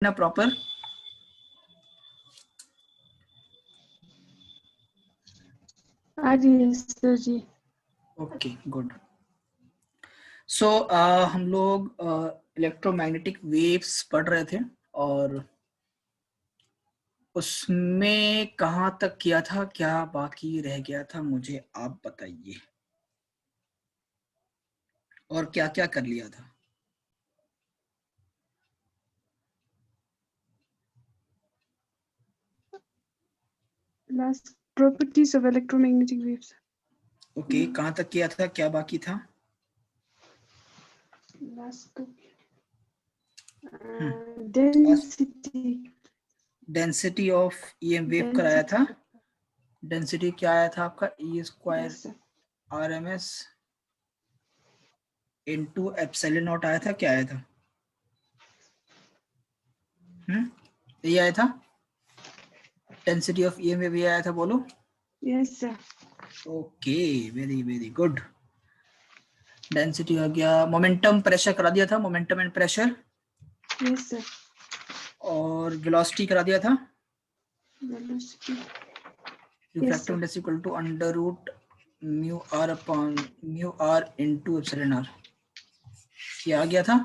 ना proper? Sir ji. Okay good. So हम लोग इलेक्ट्रोमैग्नेटिक वेव्स पढ़ रहे थे और उसमें कहाँ तक किया था, क्या बाकी रह गया था मुझे आप बताइए, और क्या क्या कर लिया था? Last properties of electromagnetic waves. Okay कहाँ तक किया था, क्या बाकी था? Last Last density. Density of EM wave कराया था। डेंसिटी क्या आया था आपका? E square Yes, sir. R M S into epsilon not आया था। क्या आया था? ये आया था डेंसिटी ऑफ ईएम वेव, ये आया था, बोलो। Yes, sir. Okay very very good. Density हो गया, मोमेंटम प्रेशर करा दिया था, momentum and pressure. Yes, sir. और वेलोसिटी करा दिया था। Velocity. Refractive index equal to under root mu R upon mu R into epsilon R, ये आ गया था।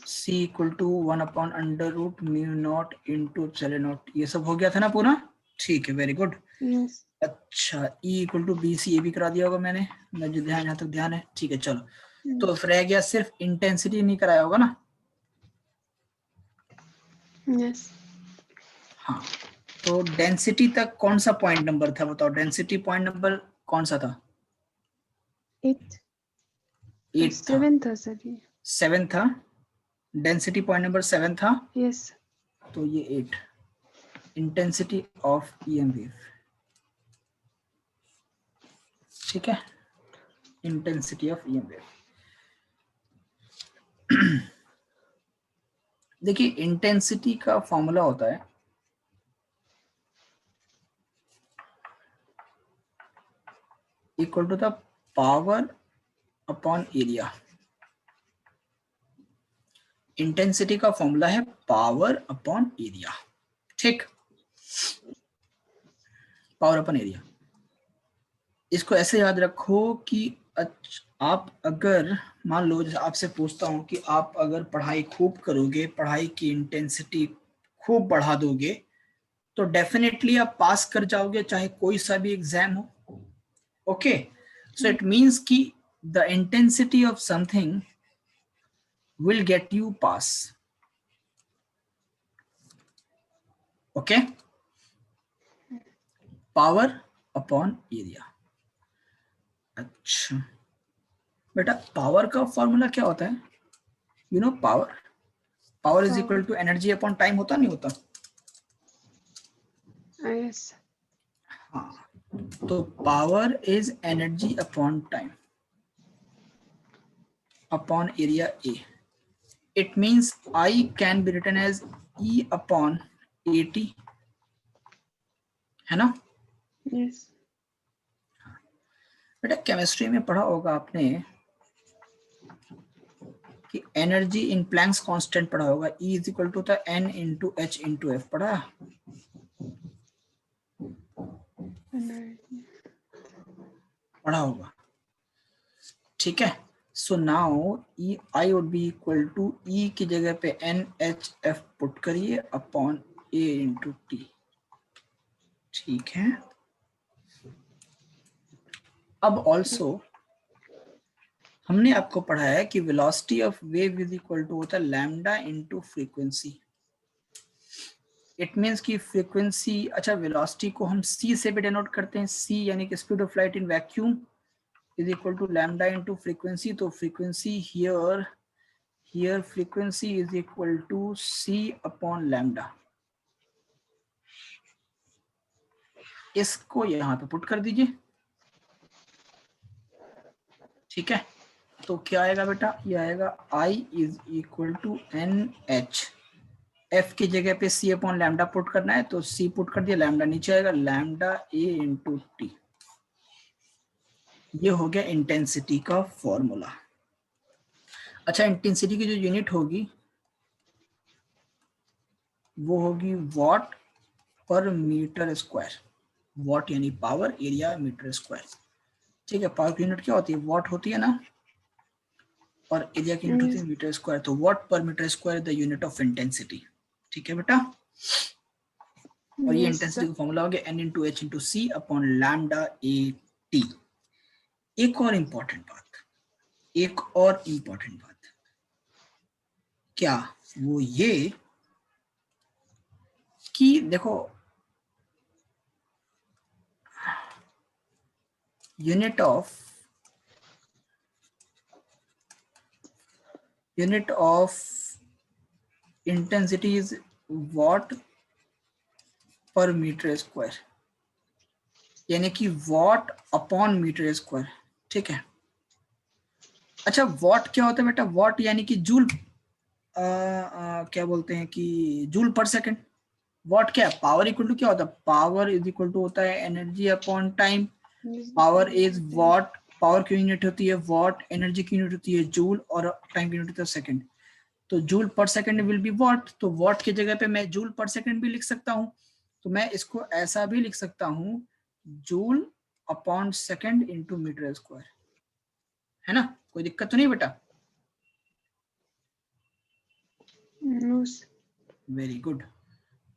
C equal to 1 upon under root mu not into epsilon not, ये सब हो गया था ना पूरा? ठीक है वेरी गुड। Yes. अच्छा E equal to B C, ये भी करा दिया होगा मैंने, मुझे ध्यान, यहाँ तक ध्यान है। ठीक है चलो, तो रह गया सिर्फ इंटेंसिटी नहीं कराया होगा ना? Yes. हाँ, तो डेंसिटी तक कौन सा पॉइंट नंबर था बताओ? डेंसिटी पॉइंट नंबर कौन सा था? 8. 8 था। 7 था सर ये। 7 था, डेंसिटी पॉइंट नंबर 7 था। Yes. तो ये 8 इंटेंसिटी ऑफ ईएम वेव। ठीक है, इंटेंसिटी ऑफ ईएम वेव। देखिए इंटेंसिटी का फॉर्मूला होता है equal to the power upon area. Intensity का फॉर्मूला है पावर अपॉन एरिया। ठीक, पावर अपॉन एरिया। इसको ऐसे याद रखो कि आप अगर मान लो, जैसे आपसे पूछता हूं कि आप अगर पढ़ाई खूब करोगे, पढ़ाई की इंटेंसिटी खूब बढ़ा दोगे, तो डेफिनेटली आप पास कर जाओगे, चाहे कोई सा भी एग्जाम हो। ओके, सो इट मींस कि the intensity of something will get you pass. Okay, power upon area. अच्छा बेटा, पावर का फॉर्मूला क्या होता है? You know power, power is equal to energy upon time, होता नहीं होता? Yes. हाँ, तो power is energy upon time upon area A. It means I can be written as E upon A T, है ना? Yes. बेटा केमिस्ट्री में पढ़ा होगा आपने कि एनर्जी इन प्लैंक्स कांस्टेंट पढ़ा होगा, E इज इक्वल टू था N into H into F, पढ़ा? पढ़ा होगा, ठीक है। So now E I would be equal to E की जगह पे एन एच एफ पुट करिए अपॉन ए इंटू टी। ठीक है, अब ऑल्सो हमने आपको पढ़ाया कि velocity of wave is equal to होता है lambda into frequency. It means की फ्रीक्वेंसी, अच्छा वेलोसिटी को हम c से भी डिनोट करते हैं, c यानी कि speed of light in vacuum is equal to lambda into frequency. तो frequency here frequency is equal to c upon lambda. इसको यहाँ पे पुट कर दीजिए, ठीक है। तो क्या आएगा बेटा? ये आएगा I is equal to N H, F की जगह पे c अपॉन लैम्डा पुट करना है, तो c पुट कर दिया, लैम्डा नीचे आएगा, लैम्डा a इंटू टी। ये हो गया इंटेंसिटी का फॉर्मूला। अच्छा, इंटेंसिटी की जो यूनिट होगी वो होगी what per metre square. What यानी पावर, एरिया मीटर स्क्वायर। ठीक है, पावर की यूनिट क्या होती है, वॉट होती है ना, और एरिया की यूनिट होती है Yes. Metre square. तो watt per metre square the unit of intensity. ठीक है बेटा, और ये Yes, इंटेंसिटी sir. का फॉर्मूला हो गया N into H into C upon lambda A T. एक और इंपॉर्टेंट बात, एक और इंपॉर्टेंट बात, क्या वो ये कि देखो unit of intensity is what per metre square, यानी कि वॉट अपॉन मीटर स्क्वायर। ठीक है, अच्छा वॉट क्या होता है बेटा, वॉट यानी कि जूल, क्या बोलते हैं कि जूल पर सेकंड। वॉट क्या है, पावर इक्वल टू क्या होता है, पावर इज इक्वल टू होता है energy upon time. Yes, power is what, power की यूनिट होती है वॉट, एनर्जी की यूनिट होती है जूल, और टाइम की यूनिट होता है सेकंड। तो जूल पर सेकंड विल बी वॉट, तो वॉट की जगह पे मैं जूल पर सेकंड भी लिख सकता हूँ। तो मैं इसको ऐसा भी लिख सकता हूँ, joule upon second into metre square, है ना, कोई दिक्कत तो नहीं बेटा। no, sir. Very good.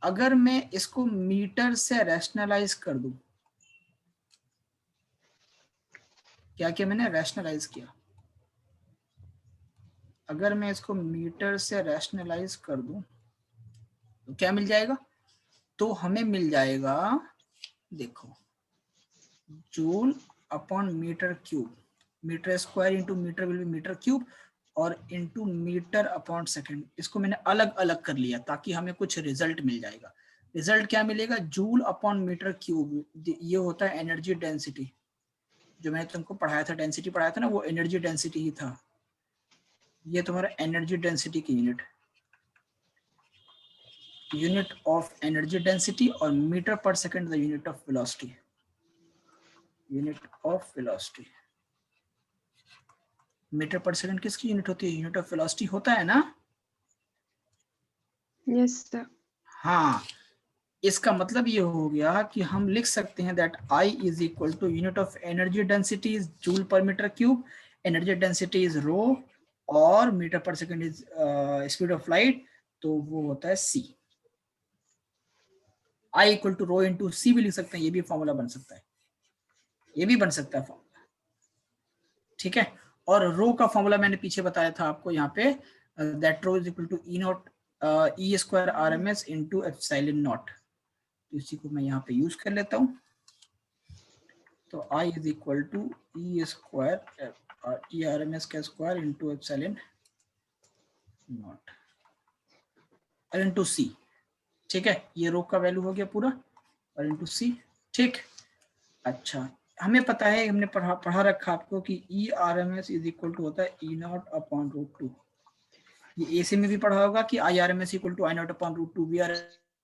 अगर मैं इसको मीटर से रैशनलाइज कर दूं, क्या किया मैंने, रैशनलाइज किया। अगर मैं इसको मीटर से रैशनलाइज कर दूं तो क्या मिल जाएगा, तो हमें मिल जाएगा, देखो joule upon metre cube, metre square into metre will be metre cube, और इंटू मीटर अपॉन सेकंड। इसको मैंने अलग अलग कर लिया ताकि हमें कुछ रिजल्ट मिल जाएगा। रिजल्ट क्या मिलेगा, जूल अपॉन मीटर क्यूब, ये होता है एनर्जी डेंसिटी। जो मैंने तुमको पढ़ाया था, डेंसिटी पढ़ाया था ना, वो एनर्जी डेंसिटी ही था। ये तुम्हारा एनर्जी डेंसिटी की यूनिट ऑफ एनर्जी डेंसिटी, और metre per second the unit of velocity, unit of velocity. Metre per second किसकी यूनिट होती है, यूनिट ऑफ वेलोसिटी होता है ना। Yes, sir. हाँ, इसका मतलब ये हो गया कि हम लिख सकते हैं that I is equal to unit of energy density is joule per metre cube, energy density is rho, और metre per second is speed of light, तो वो होता है C. I equal to rho into C भी लिख सकते हैं, ये भी फॉर्मूला बन सकता है, ये भी बन सकता है फॉर्मूला। ठीक है, और रो का फॉर्मूला मैंने पीछे बताया था आपको यहाँ पे, that rho is equal to E not E square R M S into epsilon not. तो इसी को मैं यहाँ पे यूज कर लेता हूँ। तो I is equal to E square E R M S का स्क्वायर इंटू एप्सिलॉन नॉट और इंटू सी। ठीक है, ये रो का वैल्यू हो गया पूरा, और इंटू सी। ठीक, अच्छा हमें पता है, हमने पढ़ा रखा आपको कि E R M S is equal to होता है E not upon root two. ये एसी में भी पढ़ा होगा कि I R M S equal to I not upon root two, V R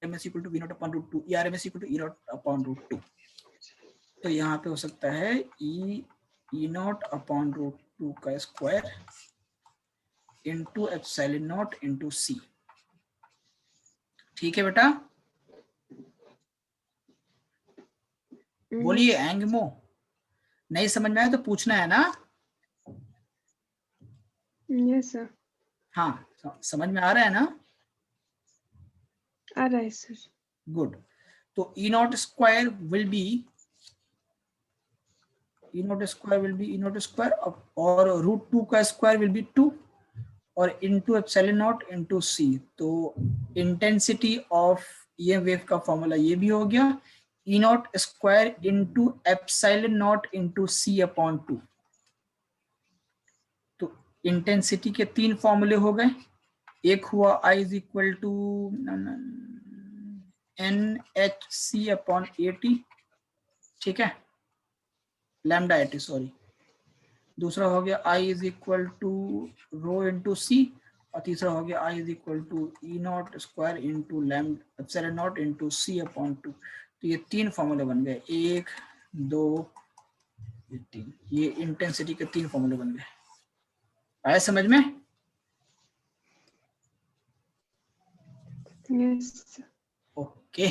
M S equal to V not upon root two, E R M S equal to E not upon root two. तो यहाँ पे हो सकता है E not upon root two का square into epsilon not into C. ठीक है बेटा, बोलिए Yes. एंगमो, नहीं समझ में आया तो पूछना है ना। Yes, sir. हाँ, समझ में आ रहा है ना, आ रहा है सर। गुड। तो E not square will be E not square will be E not square, और रूट टू का स्क्वायर विल बी टू, और into epsilon not into C. तो इंटेंसिटी ऑफ ये वेव का फॉर्मूला ये भी हो गया, E not square into epsilon not into C upon two. तो इंटेंसिटी के तीन फॉर्मूले हो गए, एक हुआ I is equal to N H C upon A T, ठीक है, लैम्डा ए टी सॉरी। दूसरा हो गया I is equal to rho into C, और तीसरा हो गया I is equal to E not square into lambda epsilon not into C upon two. तो ये तीन फॉर्मूले बन गए, एक दो ये तीन, ये इंटेंसिटी के तीन फॉर्मूले बन गए। आया समझ में, Yes, sir. Okay,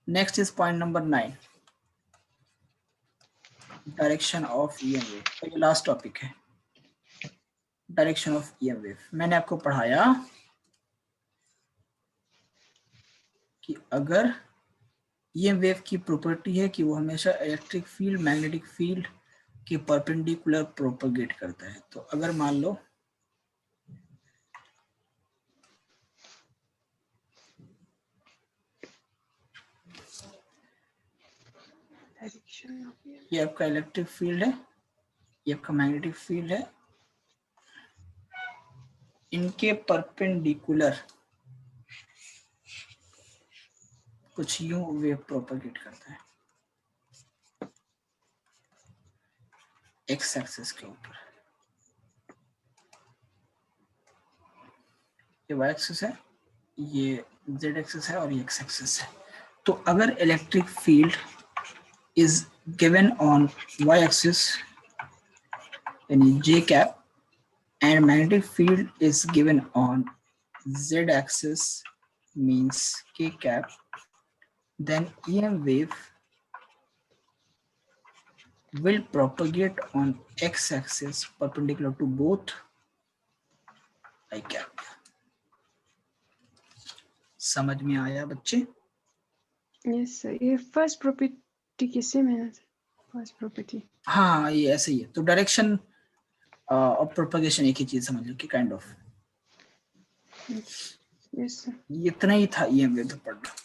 next is point number 9, direction of EM wave. तो ये लास्ट टॉपिक है, डायरेक्शन ऑफ ईएम वेव। मैंने आपको पढ़ाया कि अगर ईएम वेव की प्रॉपर्टी है कि वो हमेशा इलेक्ट्रिक फील्ड मैग्नेटिक फील्ड के परपेंडिकुलर प्रोपगेट करता है। तो अगर मान लो Direction of EM. ये आपका इलेक्ट्रिक फील्ड है, ये आपका मैग्नेटिक फील्ड है, इनके परपेंडिकुलर कुछ यूं वेव प्रोपगेट करता है एक्स एक्सिस के ऊपर। ये वाई एक्सिस है, ये जेड एक्सिस है और ये एक्स एक्सिस है। तो अगर electric field is given on Y axis यानी J cap and magnetic field is given on z axis means k cap, then EM wave will propagate on x axis perpendicular to both I cap। समझ में आया बच्चे? Yes, sir. ये first property के same है ना sir? First property. हाँ ये ऐसे ही है। तो डायरेक्शन और प्रोपगेशन एक ही चीज समझ लो कि काइंड ऑफ Yes, sir. इतना ही था EM wave पढ़ना।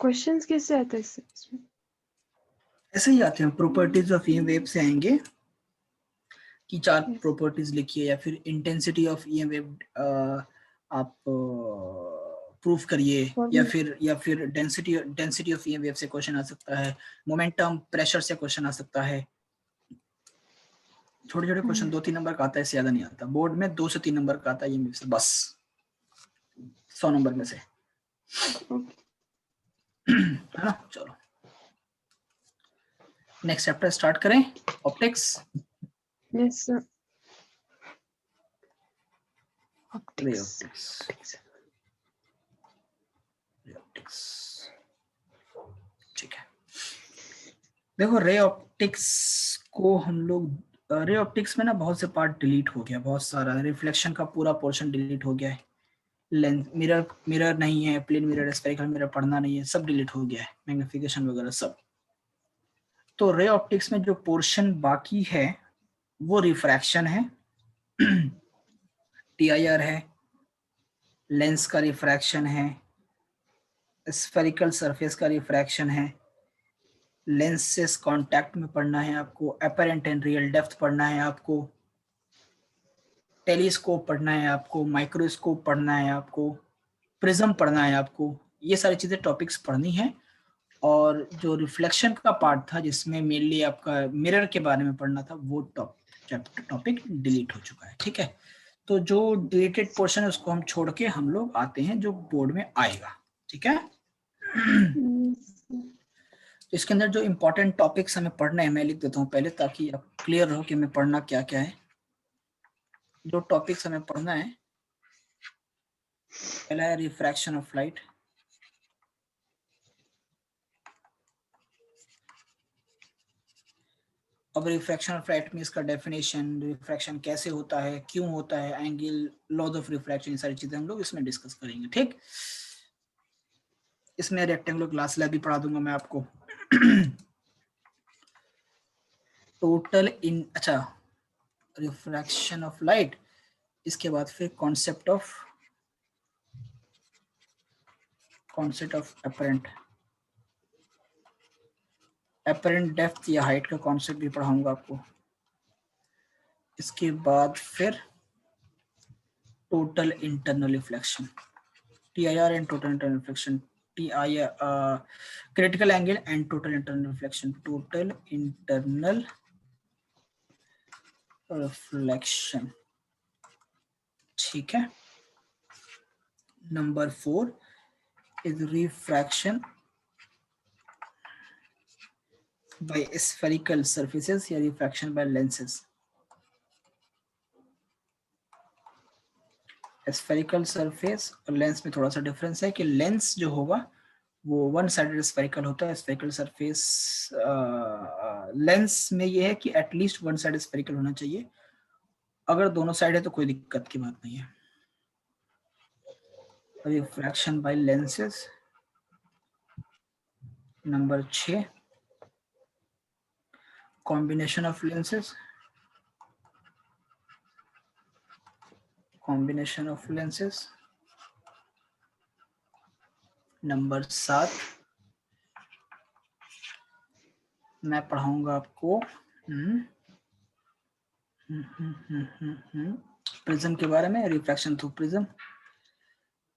Questions कैसे आता है sir इसमें? ऐसे ही आते हैं, प्रॉपर्टीज ऑफ EM wave से आएंगे कि 4 Yes. प्रॉपर्टीज लिखिए या फिर इंटेंसिटी ऑफ EM वेव आप प्रूफ करिए, या फिर डेंसिटी ऑफ EM वेव से क्वेश्चन आ सकता है, मोमेंटम प्रेशर से क्वेश्चन आ सकता है। छोटे छोटे क्वेश्चन 2-3 नंबर का आता है, इससे ज्यादा नहीं आता। बोर्ड में 2 से 3 नंबर का आता है EM वेव से, बस 100 नंबर में से, Okay. है ना। चलो नेक्स्ट चैप्टर स्टार्ट करें, ऑप्टिक्स। Yes, sir. रे Optics. ऑप्टिक्स, रे ऑप्टिक्स, ठीक है। देखो रे ऑप्टिक्स को हम लोग, रे ऑप्टिक्स में ना बहुत से पार्ट डिलीट हो गया, बहुत सारा रिफ्लेक्शन का पूरा पोर्शन डिलीट हो गया है, लेंस मिरर नहीं है, प्लेन मिरर स्फेरिकल मिरर पढ़ना नहीं है, सब डिलीट हो गया है, मैग्निफिकेशन वगैरह सब। तो रे ऑप्टिक्स में जो पोर्शन बाकी है वो रिफ्रैक्शन है, टीआईआर है, लेंस का रिफ्रैक्शन है, स्फेरिकल सरफेस का रिफ्रैक्शन है, लेंसेस कांटेक्ट में पढ़ना है आपको, अपरेंट एंड रियल डेप्थ पढ़ना है आपको, टेलीस्कोप पढ़ना है आपको, माइक्रोस्कोप पढ़ना है आपको, प्रिज्म पढ़ना है आपको। ये सारी चीजें टॉपिक्स पढ़नी है। और जो रिफ्लेक्शन का पार्ट था जिसमें मेनली आपका मिरर के बारे में पढ़ना था, वो टॉपिक डिलीट हो चुका है, ठीक है। तो जो डिलीटेड पोर्शन है उसको हम छोड़ के हम लोग आते हैं जो बोर्ड में आएगा, ठीक है। इसके अंदर जो इंपॉर्टेंट टॉपिक्स हमें पढ़ना है मैं लिख देता हूँ पहले, ताकि आप क्लियर हो कि हमें पढ़ना क्या क्या है। जो टॉपिक्स हमें पढ़ना है, पहला है रिफ्रैक्शन ऑफ लाइट, अब रिफ्रैक्शन ऑफ लाइट में इसका डेफिनेशन, रिफ्रैक्शन कैसे होता है, क्यों होता है, एंगल, लॉज ऑफ रिफ्रैक्शन, ये सारी चीजें हम लोग इसमें डिस्कस करेंगे, ठीक। इसमें रेक्टेंगुलर ग्लास स्लैब भी पढ़ा दूंगा मैं आपको। टोटल इन, अच्छा रिफ्रैक्शन ऑफ लाइट, इसके बाद फिर कॉन्सेप्ट ऑफ अपरेंट डेप्थ या हाइट का कॉन्सेप्ट भी पढ़ाऊंगा आपको। इसके बाद फिर total internal reflection, TIR and total internal reflection, TIR critical angle and total internal reflection, total internal reflection, ठीक है। Number 4 is refraction by spherical surfaces या refraction by lenses. Spherical surface और लेंस में थोड़ा सा डिफरेंस है कि lens जो होगा वो वन साइडेड स्फेरिकल होता है, स्फेरिकल सरफेस लेंस में ये है कि एटलीस्ट वन साइड स्फेरिकल होना चाहिए, अगर दोनों साइड है तो कोई दिक्कत की बात नहीं है। Refraction by lenses number 6, combination of lenses, combination of lenses number 7, मैं पढ़ाऊंगा आपको प्रिज्म के बारे में, refraction through prism,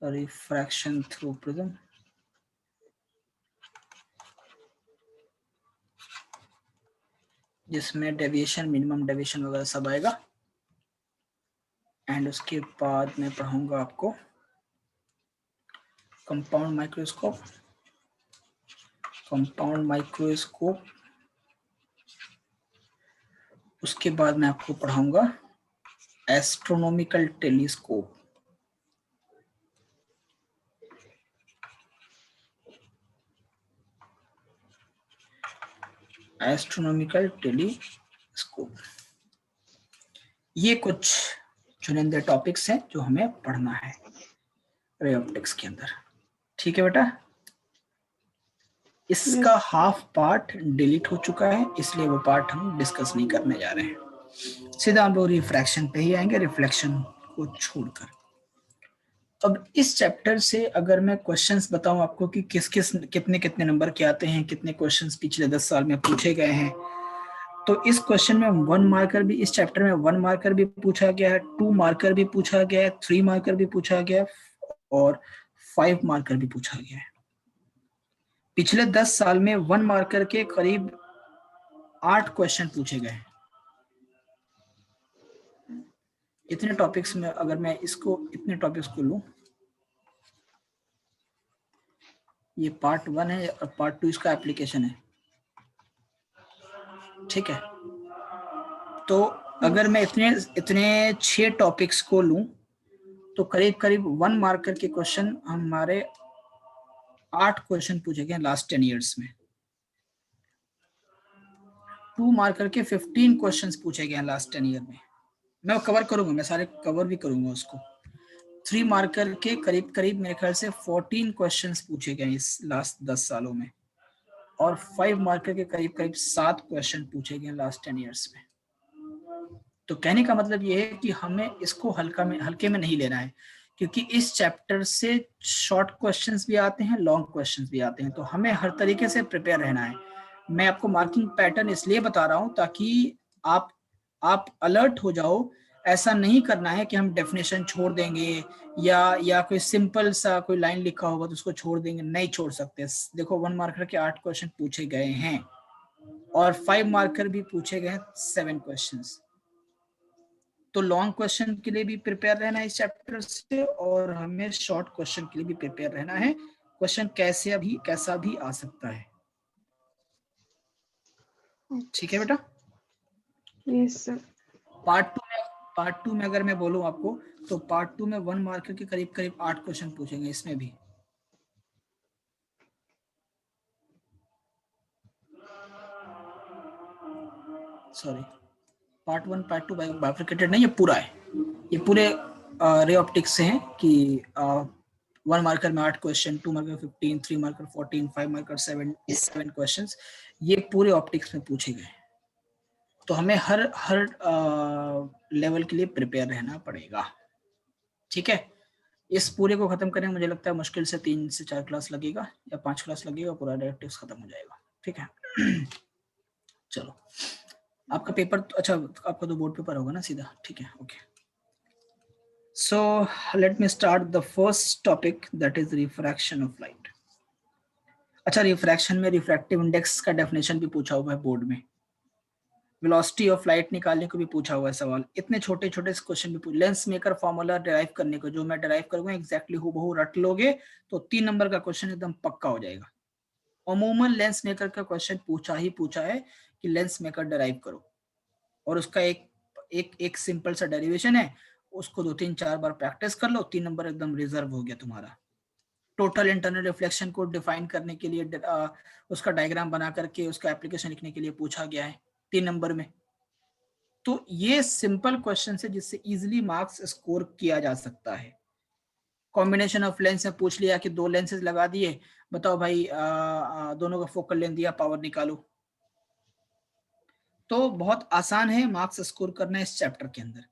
refraction through prism, जिसमें डेविएशन, मिनिमम डेविएशन वगैरह सब आएगा। एंड उसके बाद मैं पढ़ाऊंगा आपको कंपाउंड माइक्रोस्कोप, कंपाउंड माइक्रोस्कोप, उसके बाद मैं आपको पढ़ाऊंगा एस्ट्रोनॉमिकल टेलीस्कोप, एस्ट्रोनॉमिकल टेलीस्कोप। ये कुछ चुनिंदे टॉपिक्स हैं जो हमें पढ़ना है रे ऑप्टिक्स के अंदर, ठीक है बेटा। इसका हाफ पार्ट डिलीट हो चुका है, इसलिए वो पार्ट हम डिस्कस नहीं करने जा रहे हैं, सीधा हम लोग रिफ्रैक्शन पे ही आएंगे, रिफ्लेक्शन को छोड़कर। अब इस चैप्टर से अगर मैं क्वेश्चंस बताऊं आपको कि किस किस कितने कितने नंबर के आते हैं, कितने क्वेश्चंस पिछले 10 साल में पूछे गए हैं, तो इस क्वेश्चन में 1 मार्कर भी, इस चैप्टर में 1 मार्कर भी पूछा गया है, 2 मार्कर भी पूछा गया है, 3 मार्कर भी पूछा गया है और 5 मार्कर भी पूछा गया है। पिछले 10 साल में 1 मार्कर के करीब 8 क्वेश्चन पूछे गए हैं। इतने टॉपिक्स में अगर मैं इसको, इतने टॉपिक्स को लूं, ये पार्ट 1 है और पार्ट 2 इसका एप्लीकेशन है, ठीक है। तो अगर मैं इतने 6 टॉपिक्स को लूं तो करीब करीब 1 मार्कर के क्वेश्चन हमारे 8 क्वेश्चन पूछे गए लास्ट 10 इयर्स में। 2 मार्कर के 15 क्वेश्चंस पूछे गए लास्ट 10 ईयर में। मैं कवर करूंगा, मैं सारे कवर भी करूंगा उसको। 3 मार्कर के करीब करीब मेरे ख्याल से 14 क्वेश्चंस पूछे गए इस लास्ट 10 सालों में, और 5 मार्कर के करीब करीब 7 क्वेश्चन पूछे गए लास्ट 10 इयर्स में। तो कहने का मतलब ये है कि हमें इसको हल्के में नहीं लेना है, क्योंकि इस चैप्टर से शॉर्ट क्वेश्चंस भी आते हैं, लॉन्ग क्वेश्चंस भी आते हैं, तो हमें हर तरीके से प्रिपेयर रहना है। मैं आपको मार्किंग पैटर्न इसलिए बता रहा हूं ताकि आप अलर्ट हो जाओ। ऐसा नहीं करना है कि हम डेफिनेशन छोड़ देंगे या कोई सिंपल सा कोई लाइन लिखा होगा तो उसको छोड़ देंगे, नहीं छोड़ सकते। देखो 1 मार्कर के 8 क्वेश्चन पूछे गए हैं और 5 मार्कर भी पूछे गए 7 क्वेश्चंस। तो लॉन्ग क्वेश्चन के लिए भी प्रिपेयर रहना है इस चैप्टर से, और हमें शॉर्ट क्वेश्चन के लिए भी प्रिपेयर रहना है। क्वेश्चन कैसा भी आ सकता है, ठीक है बेटा। Yes sir. पार्ट टू में अगर मैं बोलूं आपको, तो पार्ट 2 में 1 मार्कर के करीब करीब 8 क्वेश्चन पूछेंगे इसमें भी। सॉरी, पार्ट 1 पार्ट 2 बाइफरकेटेड नहीं, ये पूरा है, ये पूरे रे ऑप्टिक्स से है कि 1 मार्कर में 8 question, 2 marker 15, 3 marker 14, 5 marker 7 questions, ये पूरे ऑप्टिक्स में पूछे गए। तो हमें हर लेवल के लिए प्रिपेयर रहना पड़ेगा, ठीक है। इस पूरे को खत्म करने में मुझे लगता है मुश्किल से 3 से 4 क्लास लगेगा या 5 क्लास लगेगा, पूरा डायरेक्टिव्स खत्म हो जाएगा, ठीक है। चलो, आपका पेपर अच्छा, आपका तो बोर्ड पेपर होगा ना सीधा, ठीक है, okay. So let me start the first topic, that is refraction of light. अच्छा, रिफ्रैक्शन में रिफ्रैक्टिव इंडेक्स का डेफिनेशन भी पूछा हुआ है बोर्ड में, वेलोसिटी ऑफ लाइट निकालने को भी पूछा हुआ है सवाल। इतने छोटे छोटे क्वेश्चन भी पूछ, लेंस मेकर फॉर्मूला डिराइव करने को, जो मैं डिराइव करूंगा एग्जैक्टली हूबहू रट लोगे तो 3 नंबर का क्वेश्चन एकदम पक्का हो जाएगा। अमूमन लेंस मेकर का क्वेश्चन पूछा है कि लेंस मेकर डिराइव करो, और उसका एक सिंपल सा डेरिवेशन है, उसको 2-3-4 बार प्रैक्टिस कर लो, 3 नंबर एकदम रिजर्व हो गया तुम्हारा। टोटल इंटरनल रिफ्लेक्शन को डिफाइन करने के लिए उसका डायग्राम बना करके उसका एप्लीकेशन लिखने के लिए पूछा गया है 3 नंबर में। तो ये सिंपल क्वेश्चन है जिससे इजीली मार्क्स स्कोर किया जा सकता है। कॉम्बिनेशन ऑफ लेंस में पूछ लिया कि 2 लेंसेज लगा दिए, बताओ भाई दोनों का फोकल लेंथ दिया, पावर निकालो। तो बहुत आसान है मार्क्स स्कोर करना इस चैप्टर के अंदर,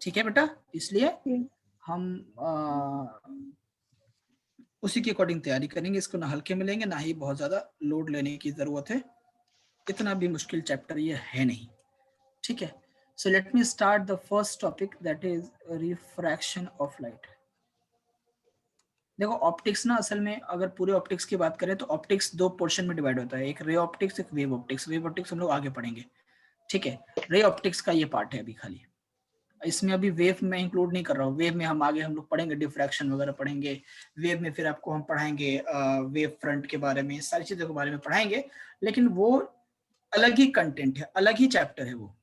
ठीक है बेटा। इसलिए हम उसी के अकॉर्डिंग तैयारी करेंगे, इसको ना हल्के में लेंगे ना ही बहुत ज्यादा लोड लेने की जरूरत है, इतना भी मुश्किल चैप्टर ये है नहीं, ठीक है। So let me start the first topic that is refraction of light. देखो ऑप्टिक्स ना असल में अगर पूरे ऑप्टिक्स की बात करें तो ऑप्टिक्स 2 पोर्शन में डिवाइड होता है, एक रे ऑप्टिक्स, एक वेव ऑप्टिक्स। वेव ऑप्टिक्स हम लोग आगे पढ़ेंगे, ठीक है। रे ऑप्टिक्स का ये पार्ट है अभी खाली, इसमें अभी वेव में इंक्लूड नहीं कर रहा हूँ। वेव में हम आगे हम लोग पढ़ेंगे, डिफ्रैक्शन वगैरह पढ़ेंगे। वेव में फिर आपको हम पढ़ाएंगे वेव फ्रंट के बारे में, सारी चीजों के बारे में पढ़ाएंगे, लेकिन वो अलग ही कंटेंट है, अलग ही चैप्टर है वो,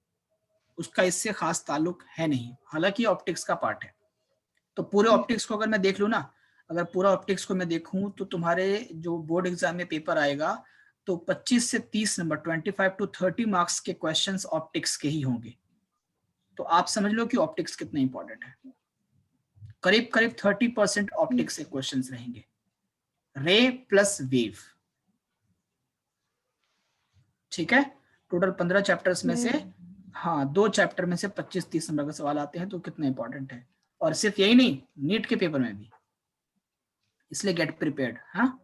उसका इससे खास ताल्लुक है नहीं, हालांकि ऑप्टिक्स का पार्ट है। तो पूरे ऑप्टिक्स को अगर मैं देख लूँ ना, अगर पूरा ऑप्टिक्स को मैं देखूं तो तुम्हारे जो बोर्ड एग्जाम में पेपर आएगा तो 25 से 30 नंबर 25 to 30 मार्क्स के क्वेश्चंस ऑप्टिक्स के ही होंगे। तो आप समझ लो कि ऑप्टिक्स कितना इंपॉर्टेंट है। करीब करीब 30% ऑप्टिक्स के क्वेश्चंस रहेंगे, रे प्लस वेव, ठीक है। टोटल 15 चैप्टर्स में से हाँ 2 चैप्टर में से 25-30 नंबर का सवाल आते हैं, तो कितना इंपॉर्टेंट है। और सिर्फ यही नहीं, नीट के पेपर में भी, इसलिए गेट प्रिपेयर्ड। हाँ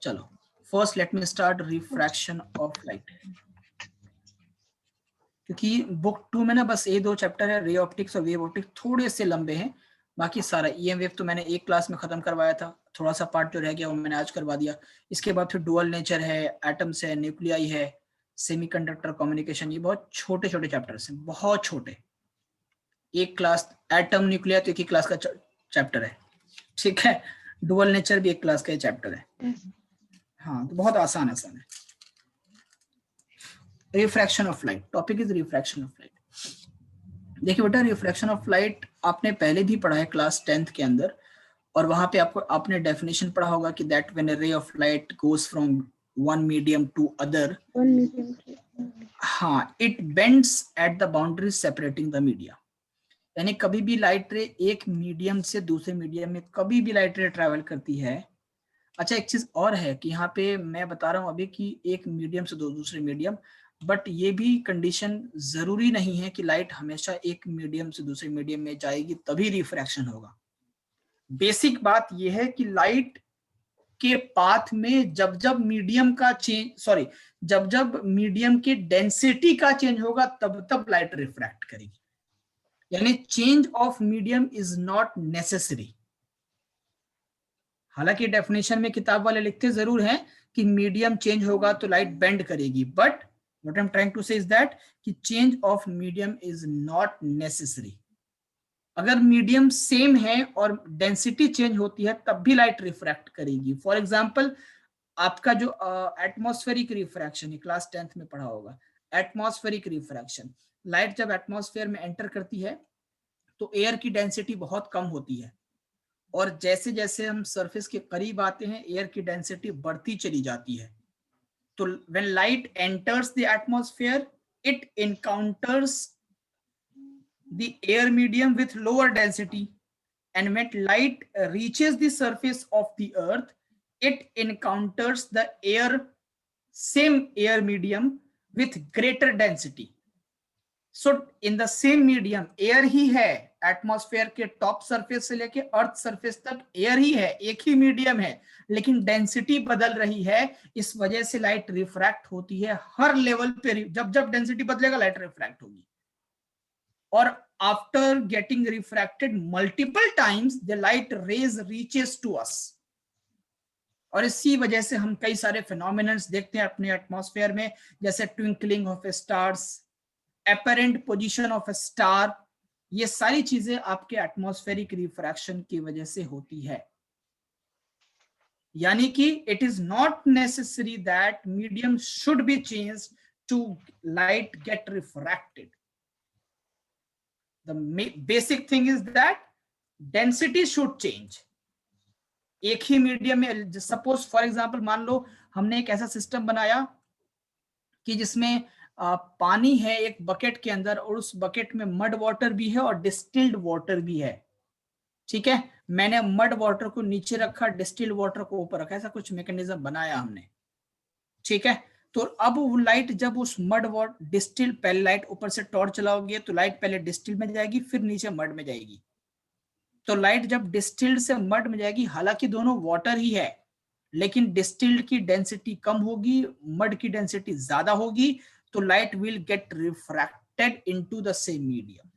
चलो, first let me start refraction of light. क्योंकि बुक 2 में ना बस ये 2 चैप्टर है, रे ऑप्टिक्स और वेव ऑप्टिक्स, थोड़े से लंबे हैं। बाकी सारा ईएम वेव तो मैंने एक क्लास में खत्म करवाया था, थोड़ा सा पार्ट जो रह गया वो मैंने आज करवा दिया। इसके बाद फिर डुअल नेचर है, एटम्स है, न्यूक्लियाई है, सेमीकंडक्टर, कम्युनिकेशन, ये बहुत छोटे छोटे चैप्टर्स हैं, बहुत छोटे। एक क्लास एटम न्यूक्लियर तो एक ही क्लास का चैप्टर है, ठीक है। डुअल नेचर भी एक क्लास का चैप्टर है। हाँ तो बहुत आसान है। Refraction of light, topic is refraction of light. देखिए बेटा, रिफ्रैक्शन ऑफ लाइट आपने पहले भी पढ़ा है क्लास 10th के अंदर, और वहां पे आपने डेफिनेशन पढ़ा होगा कि that when a ray of light goes from one medium to other, हाँ, it bends at the boundary separating the media. यानी कभी भी लाइट रे एक मीडियम से दूसरे मीडियम में कभी भी लाइट रे ट्रैवल करती है। अच्छा एक चीज और है कि यहाँ पे मैं बता रहा हूँ अभी कि एक मीडियम से दूसरे मीडियम, बट ये भी कंडीशन जरूरी नहीं है कि लाइट हमेशा एक मीडियम से दूसरे मीडियम में जाएगी तभी रिफ्रैक्शन होगा। बेसिक बात यह है कि लाइट के पाथ में जब जब मीडियम का जब जब मीडियम की डेंसिटी का चेंज होगा तब तब लाइट रिफ्रैक्ट करेगी। यानी change of medium is not necessary. हालांकि डेफिनेशन में किताब वाले लिखते जरूर हैं कि मीडियम चेंज होगा तो लाइट बेंड करेगी, but what I am trying to say is that कि change of medium is not necessary. अगर मीडियम सेम है और डेंसिटी चेंज होती है तब भी लाइट रिफ्रैक्ट करेगी। फॉर एग्जांपल आपका जो एटमॉस्फेरिक रिफ्रैक्शन है, क्लास 10th में पढ़ा होगा, एटमॉस्फेरिक रिफ्रैक्शन, लाइट जब एटमॉस्फेयर में एंटर करती है तो एयर की डेंसिटी बहुत कम होती है, और जैसे जैसे हम सरफेस के करीब आते हैं एयर की डेंसिटी बढ़ती चली जाती है। तो when light enters the atmosphere it encounters the air medium with lower density, and when light reaches the surface of the earth it encounters the same air medium with greater density. So in the same medium air ही है, atmosphere के top surface से लेके earth surface तक air ही है, एक ही medium है, लेकिन डेंसिटी बदल रही है, इस वजह से लाइट रिफ्रैक्ट होती है हर लेवल पे। जब जब डेंसिटी बदलेगा लाइट रिफ्रैक्ट होगी, और after getting refracted multiple times the light rays reaches to us। और इसी वजह से हम कई सारे फिनोमिनन्स देखते हैं अपने एटमॉस्फेयर में, जैसे twinkling of stars, apparent position of star, ये सारी चीजें आपके एटमॉस्फेरिक रिफ्रैक्शन की वजह से होती है। यानी कि it is not necessary that medium should be changed to light get refracted. The basic thing is that density should change. एक ही मीडियम में, सपोज फॉर एग्जांपल मान लो हमने एक ऐसा सिस्टम बनाया कि जिसमें पानी है एक बकेट के अंदर और उस बकेट में मड वाटर भी है और डिस्टिल्ड वाटर भी है, ठीक है। मैंने मड वाटर को नीचे रखा, डिस्टिल्ड वाटर को ऊपर रखा, ऐसा कुछ मैकेनिज्म बनाया हमने, ठीक है। तो अब वो लाइट जब उस मड वाटर डिस्टिल्ड, पहले लाइट ऊपर से टॉर्च चलाओगे तो लाइट पहले डिस्टिल्ड में जाएगी फिर नीचे मड में जाएगी। तो लाइट जब डिस्टिल्ड से मड में जाएगी, हालांकि दोनों वाटर ही है, लेकिन डिस्टिल्ड की डेंसिटी कम होगी, मड की डेंसिटी ज्यादा होगी, तो light will get refracted into the same medium.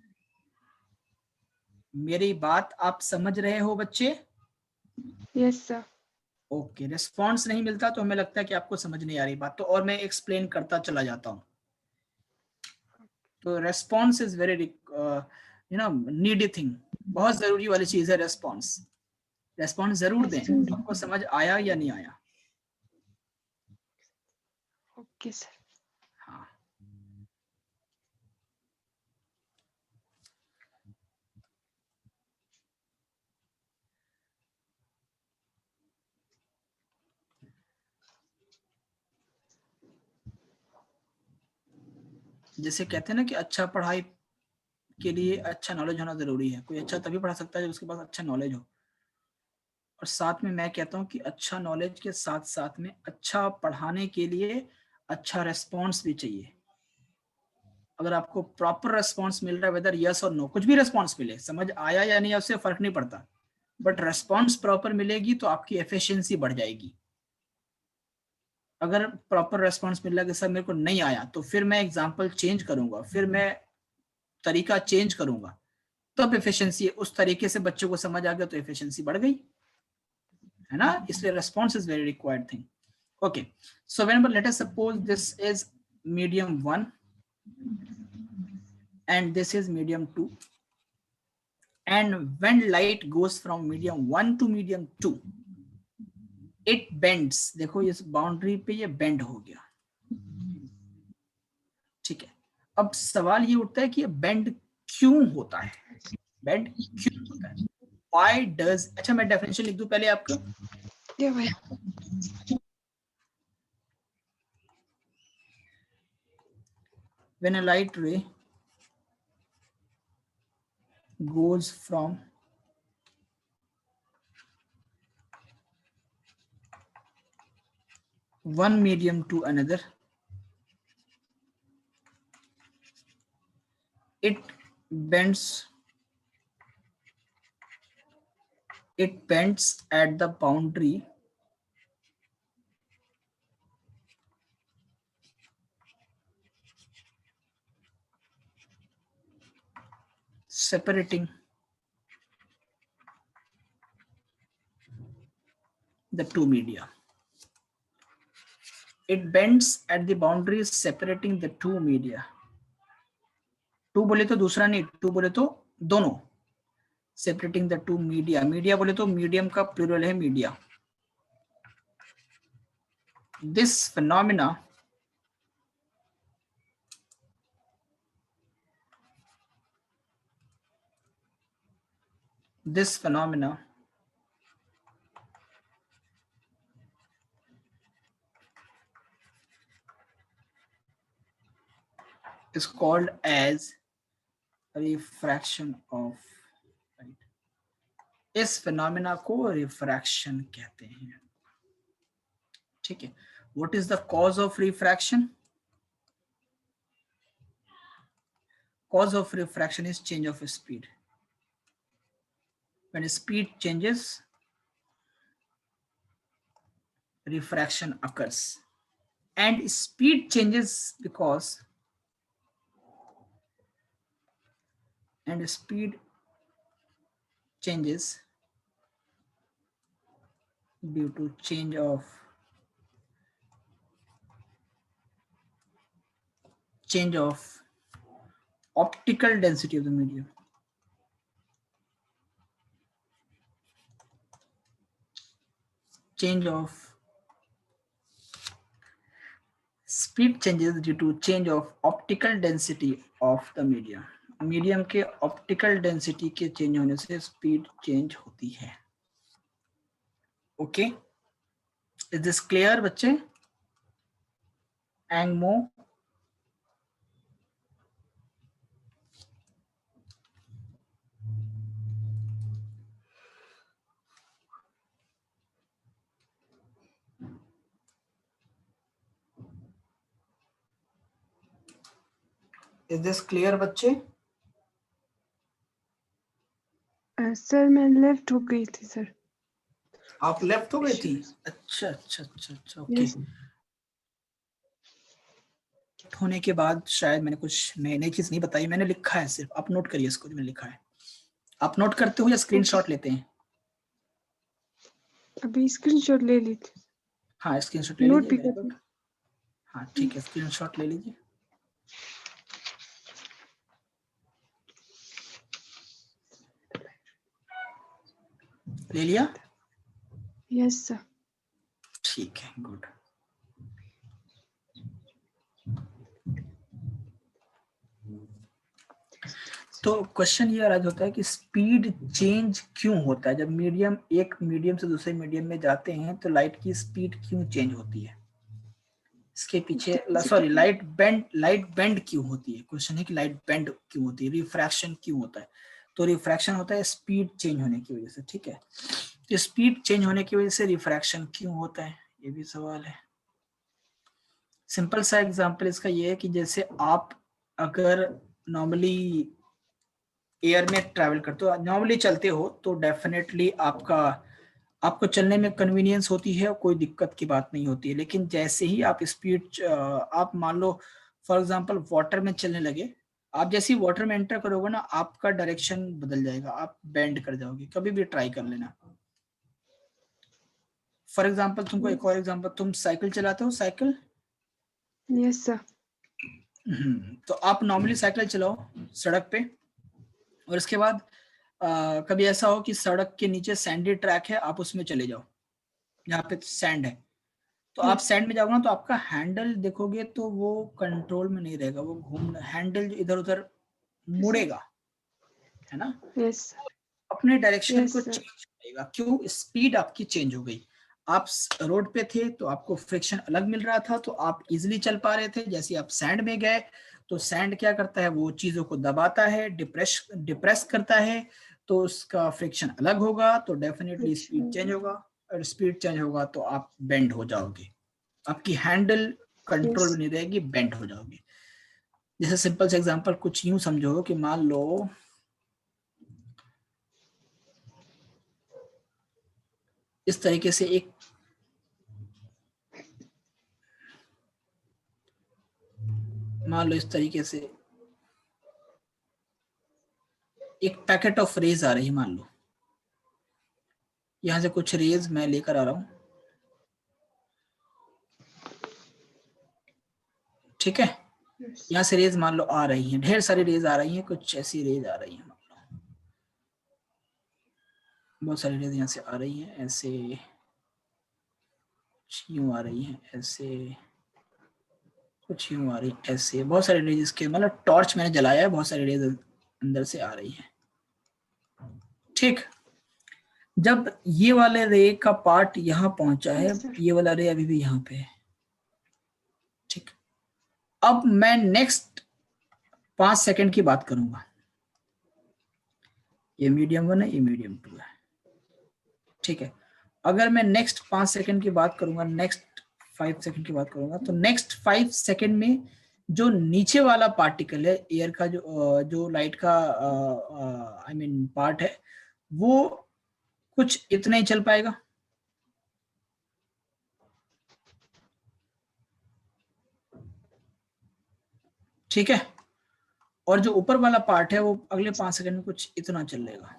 मेरी बात आप समझ रहे हो बच्चे? Yes sir. ओके, रिस्पॉन्स नहीं मिलता तो हमें लगता है कि आपको समझ नहीं आ रही बात, तो और मैं एक्सप्लेन करता चला जाता हूं। तो response is very needy thing, बहुत जरूरी वाली चीज है रेस्पॉन्स। रेस्पॉन्स जरूर दें। आपको समझ आया या नहीं आया? Okay sir. हाँ, जैसे कहते हैं ना कि अच्छा पढ़ाई के लिए अच्छा नॉलेज होना जरूरी है। कोई अच्छा तभी पढ़ा सकता है जब उसके पास अच्छा नॉलेज हो, और साथ में मैं कहता हूँ कि अच्छा नॉलेज के साथ साथ में अच्छा पढ़ाने के लिए अच्छा रेस्पॉन्स भी चाहिए। अगर आपको प्रॉपर रेस्पॉन्स मिल रहा है, वेदर यस और नो, कुछ भी रेस्पॉन्स मिले, समझ आया या नहीं उससे फर्क नहीं पड़ता, बट रेस्पॉन्स प्रॉपर मिलेगी तो आपकी एफिशिएंसी बढ़ जाएगी। अगर प्रॉपर रेस्पॉन्स मिल रहा है कि सर मेरे को नहीं आया, तो फिर मैं एग्जाम्पल चेंज करूंगा, फिर मैं तरीका चेंज करूंगा, तब एफिशिएंसी, उस तरीके से बच्चों को समझ आ गया तो एफिशिएंसी बढ़ गई, है ना। इसलिए response is very required thing. Okay, so whenever let us suppose this is medium 1 and this is medium 2, and when light goes from medium 1 to medium 2 it bends। देखो इस बाउंड्री पे ये बेंड हो गया, ठीक है। अब सवाल ये उठता है कि ये बेंड क्यों होता है, बेंड क्यों होता है, why does, अच्छा मैं डेफिनेशन लिख दूं पहले आपको। ये भैया। when a light ray goes from one medium to another it bends at the boundary separating the two media। It bends at the boundaries separating the two media। Two बोले तो दूसरा नहीं, टू बोले तो दोनों, separating the two media, media बोले तो medium का प्लूरल है media. This phenomena is called as refraction of light। इस फिनोमिना को रिफ्रैक्शन कहते हैं, ठीक है। What is the cause of refraction? Cause of refraction is change of speed। when speed changes refraction occurs, and speed changes because due to change of optical density of the medium। change of speed changes due to change of optical density of the medium। Medium के optical density के change होने से speed change होती है। Okay, is this clear बच्चे? Angmo, is this clear बच्चे? Sir मैं left हो गई थी सर। आप लेफ्ट हो गई थी? अच्छा अच्छा अच्छा अच्छा, ओके। यस होने के बाद शायद मैंने कुछ नई चीज नहीं बताई, मैंने लिखा है सिर्फ, आप नोट करिए इसको जो मैंने लिखा है। आप नोट करते हो या स्क्रीनशॉट लेते हैं? अभी स्क्रीनशॉट ले ली थी। हाँ स्क्रीनशॉट ले नोट लीजिए, भी वेरी करती गुड। हूँ। हाँ ठीक है, स्क्रीनशॉट ले लीजिए। ले लिया? Yes sir. ठीक है, गुड। तो क्वेश्चन ये राज होता है कि स्पीड चेंज क्यों होता है जब मीडियम एक मीडियम से दूसरे मीडियम में जाते हैं, तो लाइट की स्पीड क्यों चेंज होती है? इसके पीछे सॉरी, लाइट बेंड क्यों होती है? क्वेश्चन है कि लाइट बेंड क्यों होती है, रिफ्रैक्शन क्यों होता है? तो रिफ्रैक्शन होता है स्पीड चेंज होने की वजह से, ठीक है। तो स्पीड चेंज होने की वजह से रिफ्रैक्शन क्यों होता है, ये भी सवाल है। सिंपल सा एग्जांपल इसका ये है कि जैसे आप अगर नॉर्मली एयर में ट्रैवल करते हो, नॉर्मली चलते हो, तो डेफिनेटली आपको चलने में कन्वीनियंस होती है, कोई दिक्कत की बात नहीं होती है। लेकिन जैसे ही आप स्पीड, आप मान लो फॉर एग्जांपल वाटर में चलने लगे, आप जैसे ही वाटर में एंटर करोगे ना, आपका डायरेक्शन बदल जाएगा, आप बेंड कर जाओगे। कभी भी ट्राई कर लेना। फॉर एग्जांपल तुमको एक और एग्जांपल, तुम साइकिल चलाते हो, साइकिल। Yes sir. तो आप नॉर्मली साइकिल चलाओ सड़क पे, और इसके बाद कभी ऐसा हो कि सड़क के नीचे सैंडी ट्रैक है, आप उसमें चले जाओ, यहाँ पे सैंड है, तो आप सैंड में जाओगे ना, तो आपका हैंडल देखोगे तो वो कंट्रोल में नहीं रहेगा, वो हैंडल इधर उधर मुड़ेगा, है ना। यस अपने डायरेक्शन यस को सर। चेंज करेगा। क्यों? स्पीड आपकी चेंज हो गई। आप रोड पे थे तो आपको फ्रिक्शन अलग मिल रहा था, तो आप इजिली चल पा रहे थे। जैसे आप सैंड में गए, तो सैंड क्या करता है, वो चीजों को दबाता है, डिप्रेस करता है, तो उसका फ्रिक्शन अलग होगा, तो डेफिनेटली स्पीड चेंज होगा। और स्पीड चेंज होगा तो आप बेंड हो जाओगे, आपकी हैंडल कंट्रोल में नहीं रहेगी, बेंड हो जाओगे। जैसे सिंपल से एग्जांपल कुछ यूं समझो कि मान लो इस तरीके से मान लो इस तरीके से एक पैकेट ऑफ रेज आ रही है, मान लो यहां से कुछ रेज मैं लेकर आ रहा हूं, ठीक है। यहाँ से रेज मान लो आ रही हैं, ढेर सारी रेज आ रही हैं, कुछ ऐसी रेज आ रही हैं, मान लो बहुत सारी रेज यहाँ से आ रही हैं, ऐसे यूं आ रही हैं, ऐसे कुछ यूं आ रही, ऐसे बहुत सारी रेज, इसके मतलब टॉर्च मैंने जलाया है, बहुत सारी रेज अंदर से आ रही है, ठीक। जब ये वाले रे का पार्ट यहाँ पहुंचा है, ये वाला रे अभी भी यहाँ पे है, ठीक। अब मैं नेक्स्ट 5 सेकंड की बात करूंगा, ये मीडियम 1 है, ये मीडियम 2 है, ठीक है। अगर मैं नेक्स्ट 5 सेकंड की बात करूंगा, नेक्स्ट 5 सेकंड की बात करूंगा, तो नेक्स्ट 5 सेकंड में जो नीचे वाला पार्टिकल है एयर का, जो लाइट का आई मीन पार्ट है, वो कुछ इतना ही चल पाएगा, ठीक है। और जो ऊपर वाला पार्ट है वो अगले 5 सेकंड में कुछ इतना चल लेगा,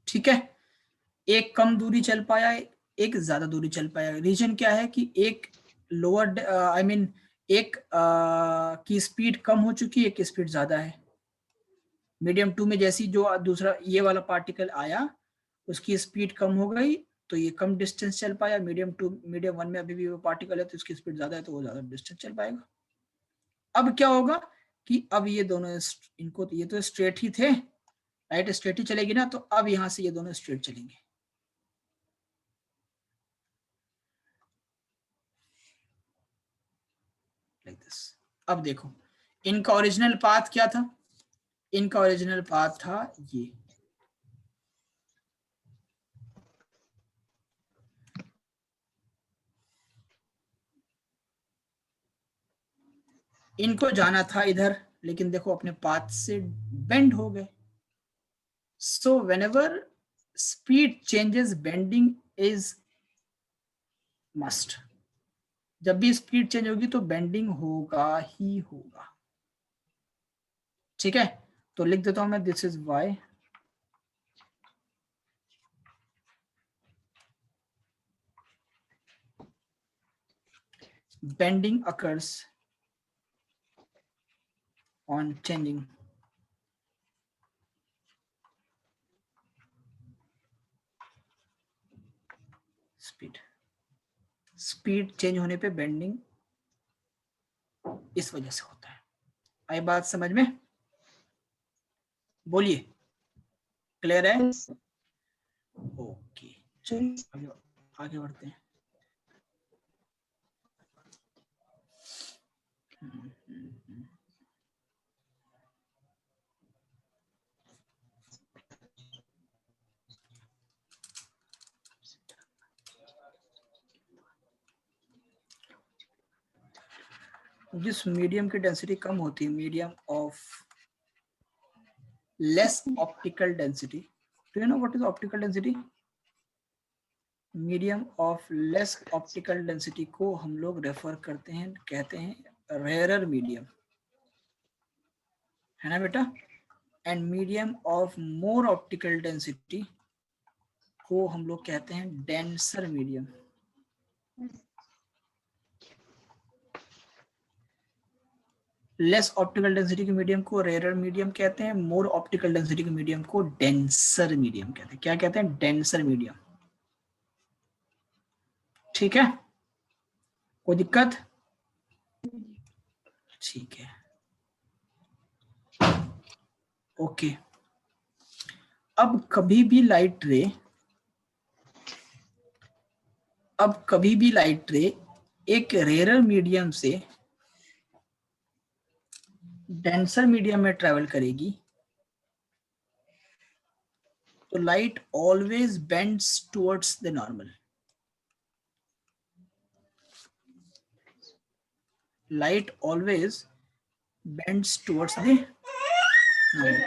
ठीक है। एक कम दूरी चल पाया, एक ज्यादा दूरी चल पाया। रीजन क्या है कि एक लोअर आई मीन एक की स्पीड कम हो चुकी है, एक की स्पीड ज्यादा है। मीडियम 2 में जैसी जो दूसरा ये वाला पार्टिकल आया, उसकी स्पीड कम हो गई, तो ये कम डिस्टेंस चल पाया। मीडियम 1 में अभी भी वो पार्टिकल है, तो उसकी स्पीड ज्यादा है, तो वो ज्यादा डिस्टेंस चल पाएगा। अब क्या होगा कि अब ये दोनों इनको तो ये तो स्ट्रेट ही थे, राइट, स्ट्रेट ही चलेगी ना, तो अब यहां से ये दोनों स्ट्रेट चलेंगे। Like this. अब देखो इनका ओरिजिनल पाथ क्या था, इनका ओरिजिनल पाथ था ये, इनको जाना था इधर, लेकिन देखो अपने पाथ से बेंड हो गए। So whenever speed changes bending is must, जब भी स्पीड चेंज होगी तो बेंडिंग होगा ही होगा। ठीक है, तो लिख देता हूं मैं, this is why bending occurs on changing speed. Speed change होने पे बेंडिंग इस वजह से होता है। आई बात समझ में? बोलिए, क्लियर है? Yes. ओके, चलिए आगे आगे बढ़ते हैं। जिस मीडियम की डेंसिटी कम होती है, medium of less optical density, do you know what is optical density? Medium of less optical density को हम लोग रेफर करते हैं, कहते हैं रेयरर मीडियम, है ना बेटा? And medium of more optical density को हम लोग कहते हैं denser medium. Less optical density के मीडियम को रेयरर मीडियम कहते हैं, मोर ऑप्टिकल डेंसिटी के मीडियम को डेंसर मीडियम कहते हैं। क्या कहते हैं? Denser medium. ठीक है, कोई दिक्कत? ठीक है, ओके। अब कभी भी लाइट रे, अब कभी भी लाइट रे एक रेयरर मीडियम से डेंसर मीडियम में ट्रेवल करेगी तो light always bends towards the normal. Light always bends towards the normal.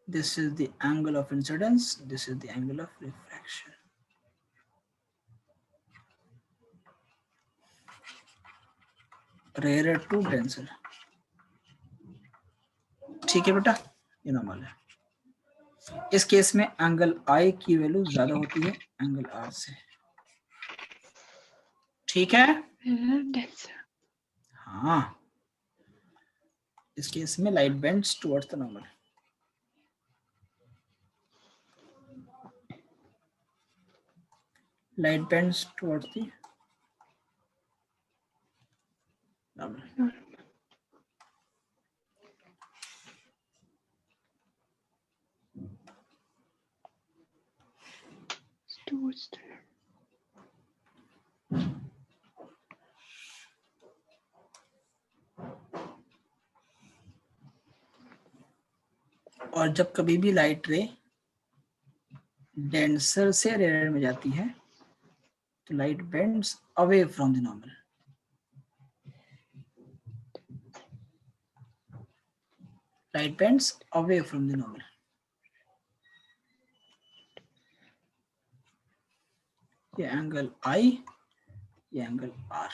This is the angle of incidence, this is the angle of refraction. Rarer to denser. ठीक है बेटा, ये normal है। इस case में एंगल आई की वैल्यू ज्यादा होती है एंगल आर से। ठीक है, हाँ, इस केस में light bends towards the normal. Light bends towards the normal. और जब कभी भी लाइट रे डेंसर से रेयर में जाती है तो light bends away from the normal. Light bends away from the normal. ये एंगल I, ये एंगल R।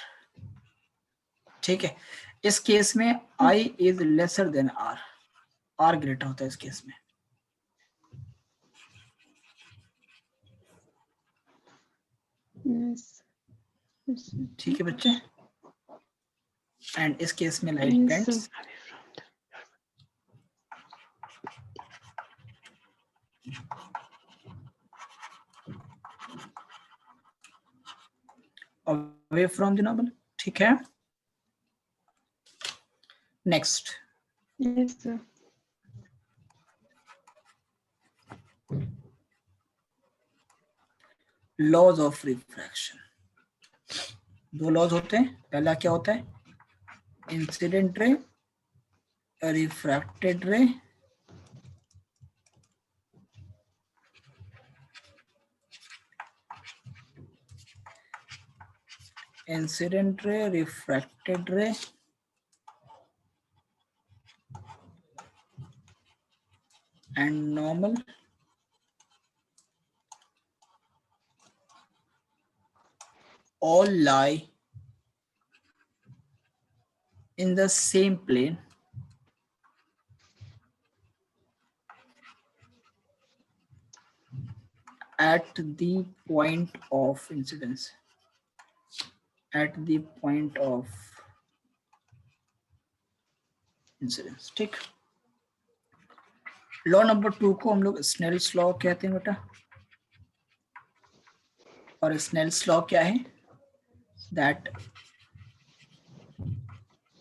ठीक है, इस केस में I is lesser than R, R greater होता है इस केस में। ठीक है बच्चे, एंड इस केस में light bends away from the normal. ठीक है. Next. Yes, sir. Laws of refraction. दो लॉज होते हैं. पहला क्या होता है? इंसिडेंट रे, रिफ्रैक्टेड रे, इंसिडेंट रे, रिफ्रैक्टेड रे and normal all lie in the same plane at the point of incidence. At the point of incidence. ठीक. लॉ नंबर 2 को हम लोग स्नेल्स लॉ कहते हैं बेटा. और स्नेल्स लॉ क्या है? That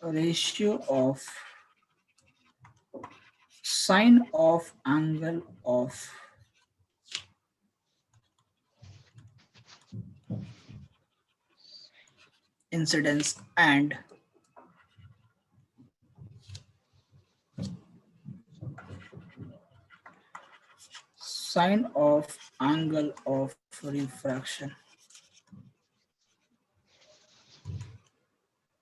ratio of sine of angle of incidence and sine of angle of refraction.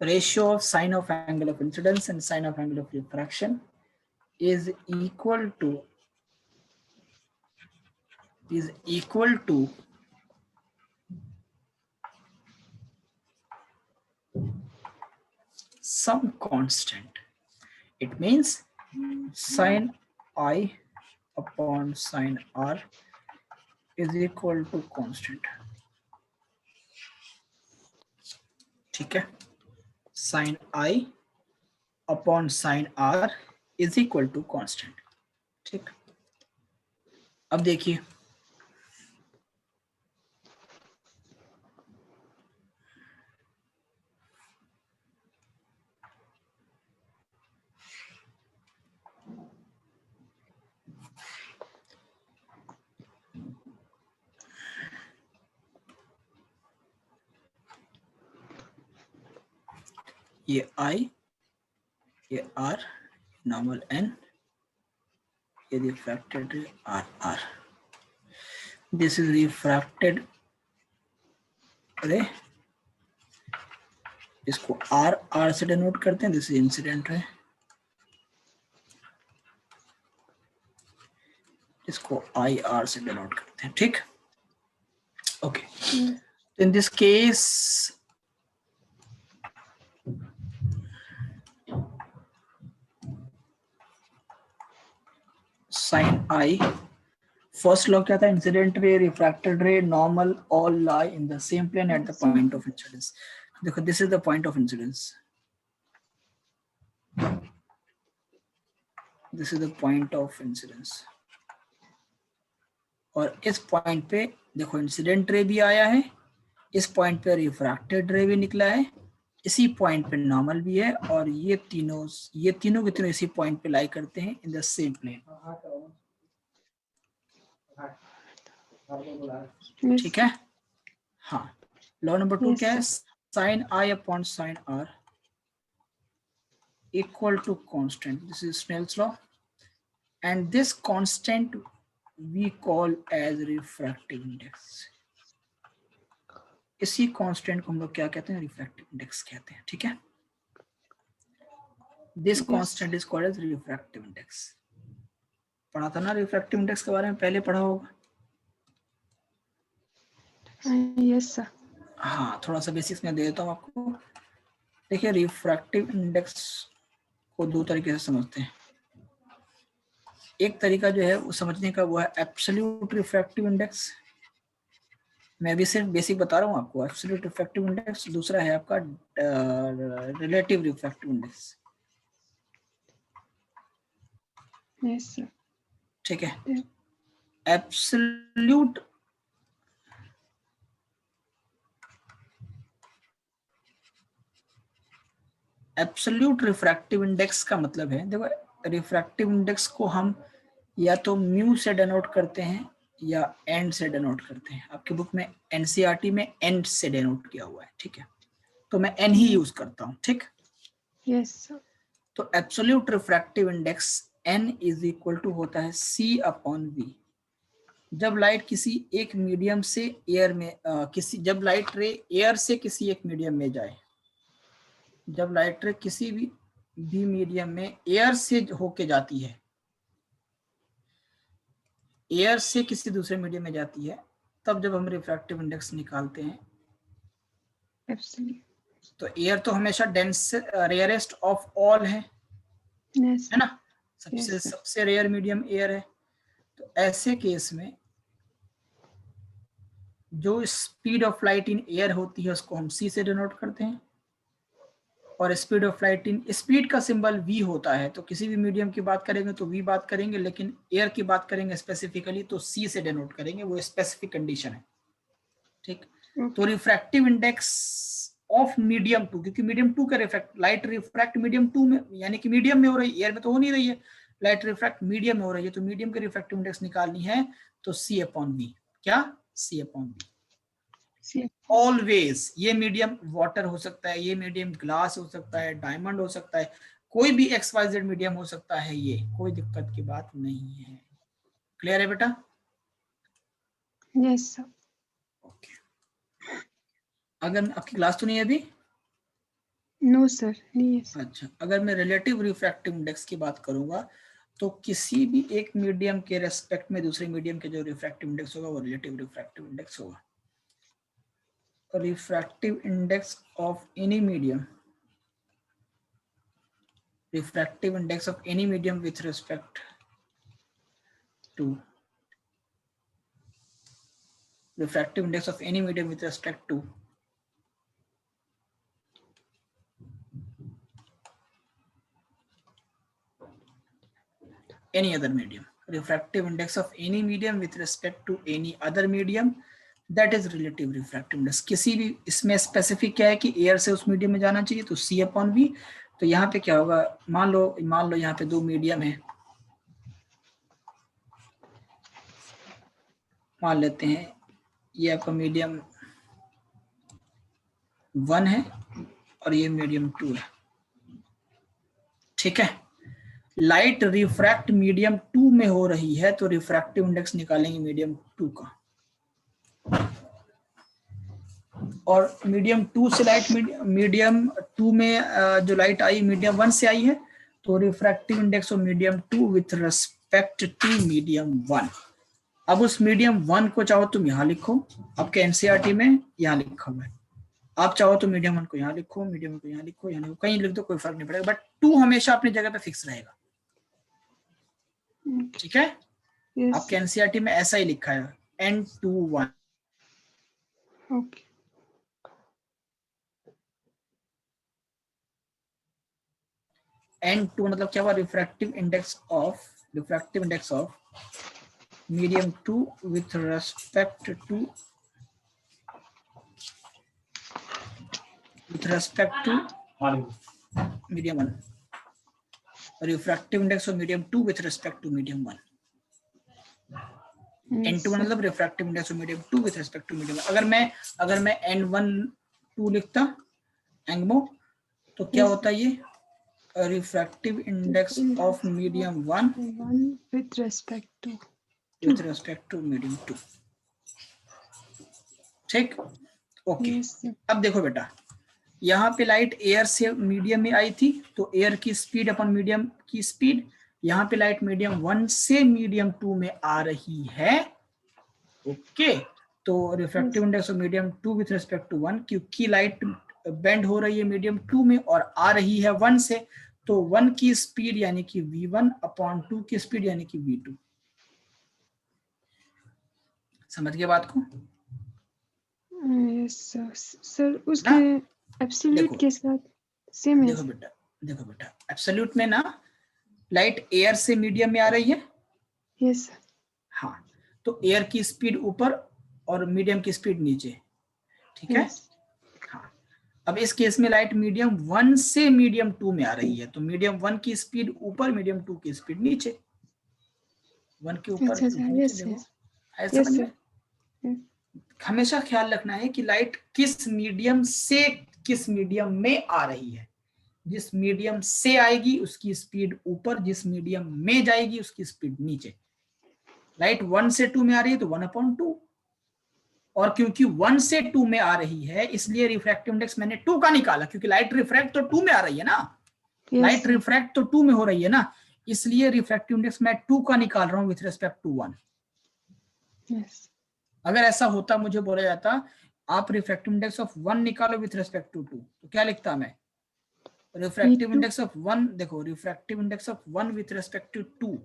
Ratio of sine of angle of incidence and sine of angle of refraction is equal to some constant. It means sine I upon sine R is equal to constant. ठीक है. Sine I upon sine R is equal to constant. ठीक. अब देखिए, ये I, ये R, normal N, ये refracted ray R. This is refracted ray. इसको R से डिनोट करते हैं. This is incident ray. इसको IR से डिनोट करते हैं. ठीक. Okay. In this case, sin I, first law क्या था? Incident ray, refracted ray, normal all lie in the same plane at the point of incidence. देखो, this is the point of incidence. This is the point of incidence. और इस point पे देखो incident ray भी आया है, इस point पे रिफ्रैक्टेड रे भी निकला है, इसी पॉइंट पे नॉर्मल भी है, और ये तीनों के तीनों इसी पॉइंट पे लाई करते हैं इन द सेम प्लेन. ठीक है. हाँ. लॉ नंबर 2 क्या है? Sine I upon sine R equal to constant. This is Snell's law and this constant we call as refractive index. इसी कांस्टेंट को हम लोग क्या कहते हैं? रिफ्रैक्टिव इंडेक्स कहते हैं. ठीक है. This constant is called as refractive index. पढ़ा था ना रिफ्रैक्टिव इंडेक्स के बारे में? पहले पढ़ा होगा. Yes sir. हाँ, थोड़ा सा बेसिक्स में दे देता हूँ आपको. देखिए, रिफ्रैक्टिव इंडेक्स को दो तरीके से समझते हैं. एक तरीका जो है वो समझने का वो है एब्सोल्यूट रिफ्रैक्टिव इंडेक्स. मैं भी सिर्फ बेसिक बता रहा हूँ आपको. Absolute refractive index. दूसरा है आपका relative refractive index. Yes sir. ठीक है. एब्सोल्यूट एब्सोल्यूट रिफ्रैक्टिव इंडेक्स का मतलब है, देखो रिफ्रैक्टिव इंडेक्स को हम या तो म्यू से डिनोट करते हैं या एंड से डिनोट करते हैं। आपकी बुक में एनसीईआरटी में एंड से डिनोट किया हुआ है, ठीक है, तो मैं एन ही यूज करता हूं, ठीक। Yes sir. तो absolute refractive index n is equal to होता है c अपॉन v। जब लाइट किसी एक मीडियम से एयर में जब लाइट रे एयर से किसी एक मीडियम में जाए, जब लाइट रे किसी भी मीडियम में एयर से होके जाती है, एयर से किसी दूसरे मीडियम में जाती है, तब जब हम रिफ्रैक्टिव इंडेक्स निकालते हैं, एब्सोल्यूट। तो एयर तो हमेशा डेंस रेयरेस्ट ऑफ ऑल है यस ना, सबसे यस सर। सबसे रेयर मीडियम एयर है। तो ऐसे केस में जो speed of light in air होती है उसको हम c से डिनोट करते हैं, और speed of light in, speed का सिंबल v होता है, तो किसी भी मीडियम की बात करेंगे तो v बात करेंगे, लेकिन एयर की बात करेंगे स्पेसिफिकली तो c से डिनोट करेंगे, वो स्पेसिफिक कंडीशन है, ठीक। तो रिफ्रैक्टिव इंडेक्स ऑफ मीडियम 2, क्योंकि मीडियम 2 का रिफ्रैक्ट, लाइट रिफ्रैक्ट मीडियम 2 में, यानी कि मीडियम में हो रही है, एयर में तो हो नहीं रही है, लाइट रिफ्रैक्ट मीडियम में हो रही है, तो मीडियम के रिफ्रैक्टिव इंडेक्स निकालनी है तो c अपॉन v। क्या? c upon v। ऑलवेज, ये मीडियम वाटर हो सकता है, ये मीडियम ग्लास हो सकता है, डायमंड हो सकता है, कोई भी XYZ मीडियम हो सकता है, ये कोई दिक्कत की बात नहीं है। क्लियर है बेटा? Yes sir. ओके। अगर आपकी क्लास तो नहीं है अभी? नो सर, नहीं है सर। अच्छा, अगर मैं रिलेटिव रिफ्रैक्टिव इंडेक्स की बात करूंगा तो किसी भी एक मीडियम के रेस्पेक्ट में दूसरे मीडियम के जो रिफ्रैक्टिव इंडेक्स होगा वो रिलेटिव रिफ्रैक्टिव इंडेक्स होगा। refractive index of any medium, refractive index of any medium with respect to, refractive index of any medium with respect to any other medium, refractive index of any medium with respect to any other medium, that is relative refractive index। किसी भी इसमें specific क्या है कि air से उस medium में जाना चाहिए, तो c अपॉन v। तो यहाँ पे क्या होगा, मान लो यहाँ पे दो मीडियम है, मान लेते हैं ये आपका मीडियम 1 है और ये मीडियम 2 है, ठीक है। लाइट रिफ्रैक्ट मीडियम 2 में हो रही है तो रिफ्रैक्टिव इंडेक्स निकालेंगे मीडियम 2 का, और मीडियम 2 से लाइट मीडियम 2 में जो लाइट आई मीडियम 1 से आई है, तो refractive index of medium 2 with respect to medium 1। अब उस मीडियम 1 को चाहो तुम यहाँ लिखो, आपके एनसीईआरटी में यहाँ लिखा हुआ है, आप चाहो तो मीडियम 1 को यहाँ लिखो, मीडियम 1 को यहाँ लिखो, यहाँ लिखो, कहीं लिख दो, कोई फर्क नहीं पड़ेगा, बट 2 हमेशा अपनी जगह पे फिक्स रहेगा, ठीक है। यस आपके एनसीईआरटी में ऐसा ही लिखा है N21। ओके। N2 मतलब क्या हुआ, refractive index of medium 2 with respect to medium 1, refractive index of medium 2 with respect to medium 1। N2 मतलब refractive index of medium 2 with respect to medium 1। अगर मैं N12 लिखता एंगमो, तो क्या होता है ये, refractive index of medium 1 with respect to medium 2, ठीक। ओके। अब देखो बेटा, यहाँ पे लाइट एयर से मीडियम में आई थी तो एयर की स्पीड अपन मीडियम की स्पीड, यहाँ पे लाइट मीडियम 1 से मीडियम 2 में आ रही है, ओके। तो refractive index of medium 2 with respect to 1, क्योंकि लाइट बेंड हो रही है मीडियम 2 में और आ रही है 1 से, तो 1 की स्पीड यानी कि v1 अपॉन 2 की स्पीड यानी कि v2। समझ गए बात को? Yes sir. उसके एब्सोल्यूट के साथ सेम है। देखो बेटा एब्सोल्यूट में ना लाइट एयर से मीडियम में आ रही है, यस। हाँ, तो एयर की स्पीड ऊपर और मीडियम की स्पीड नीचे, ठीक है। हाँ, अब इस केस में लाइट मीडियम 1 से मीडियम 2 में आ रही है, तो मीडियम 1 की स्पीड ऊपर, मीडियम 2 की स्पीड नीचे, 1 के ऊपर अच्छा 2 अच्छा, के नीचे। यस देखो यस है यस समझ में? सर। हमेशा ख्याल रखना है कि लाइट किस मीडियम से किस मीडियम में आ रही है। जिस मीडियम से आएगी उसकी स्पीड ऊपर, जिस मीडियम में जाएगी उसकी स्पीड नीचे। लाइट 1 से 2 में आ रही है तो 1/2, और क्योंकि 1 से 2 में आ रही है इसलिए रिफ्रैक्टिव इंडेक्स मैंने 2 का निकाला, क्योंकि लाइट रिफ्रैक्ट तो 2 में आ रही है ना, यस लाइट रिफ्रैक्ट तो 2 में हो रही है ना, इसलिए रिफ्रैक्टिव इंडेक्स मैं 2 का निकाल रहा हूं विथ रिस्पेक्ट टू 1। यस अगर ऐसा होता, मुझे बोला जाता आप रिफ्रैक्टिव इंडेक्स ऑफ 1 निकालो विथ रिस्पेक्ट टू 2, तो क्या लिखता मैं? रिफ्रैक्टिव V2 इंडेक्स ऑफ 1, देखो refractive index of 1 with respect to 2,